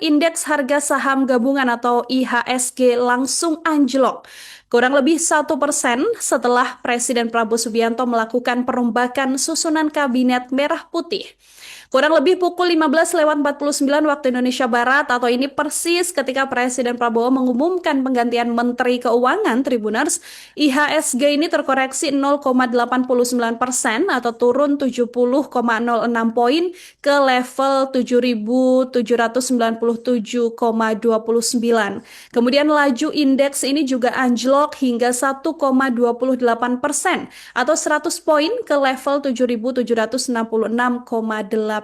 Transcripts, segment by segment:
Indeks harga saham gabungan atau IHSG langsung anjlok. Kurang lebih 1% setelah Presiden Prabowo Subianto melakukan perombakan susunan kabinet merah putih. Kurang lebih pukul 15:49 waktu Indonesia Barat atau ini persis ketika Presiden Prabowo mengumumkan penggantian Menteri Keuangan Tribuners, IHSG ini terkoreksi 0,89% atau turun 70,06 poin ke level 7.797,29. Kemudian laju indeks ini juga anjlok hingga 1,28% atau 100 poin ke level 7.766,85.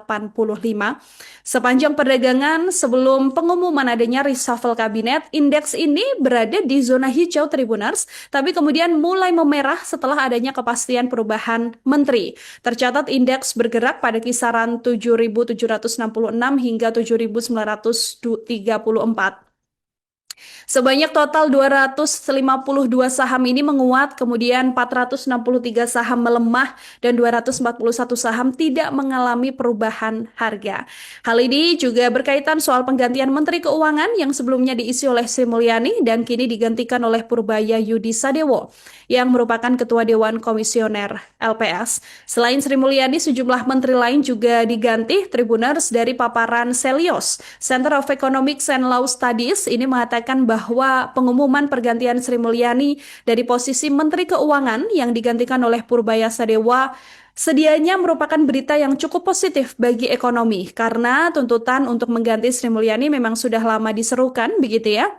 Sepanjang perdagangan sebelum pengumuman adanya reshuffle kabinet, indeks ini berada di zona hijau Tribuners, tapi kemudian mulai memerah setelah adanya kepastian perubahan menteri. Tercatat indeks bergerak pada kisaran 7.766 hingga 7.934. Sebanyak total 252 saham ini menguat, kemudian 463 saham melemah, dan 241 saham tidak mengalami perubahan harga. Hal ini juga berkaitan soal penggantian Menteri Keuangan yang sebelumnya diisi oleh Sri Mulyani dan kini digantikan oleh Purbaya Yudi Sadewo yang merupakan Ketua Dewan Komisioner LPS. Selain Sri Mulyani, sejumlah menteri lain juga diganti. Tribuners dari paparan Celios, Center of Economics and Law Studies, ini mengatakan bahwa pengumuman pergantian Sri Mulyani dari posisi Menteri Keuangan yang digantikan oleh Purbaya Sadewa sedianya merupakan berita yang cukup positif bagi ekonomi karena tuntutan untuk mengganti Sri Mulyani memang sudah lama diserukan, begitu ya,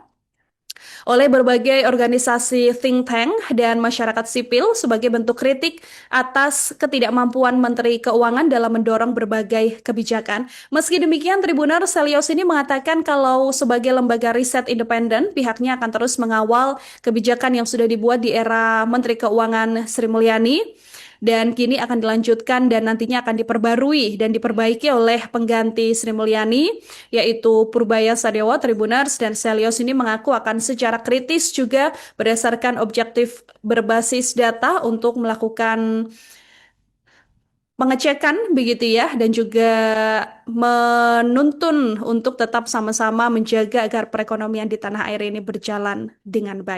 oleh berbagai organisasi think tank dan masyarakat sipil sebagai bentuk kritik atas ketidakmampuan Menteri Keuangan dalam mendorong berbagai kebijakan. Meski demikian, Tribunner Celios ini mengatakan kalau sebagai lembaga riset independen, pihaknya akan terus mengawal kebijakan yang sudah dibuat di era Menteri Keuangan Sri Mulyani, dan kini akan dilanjutkan dan nantinya akan diperbarui dan diperbaiki oleh pengganti Sri Mulyani, yaitu Purbaya Sadewa. Tribuners dan Celios ini mengaku akan secara kritis juga berdasarkan objektif berbasis data untuk melakukan pengecekan, begitu ya, dan juga menuntun untuk tetap sama-sama menjaga agar perekonomian di tanah air ini berjalan dengan baik.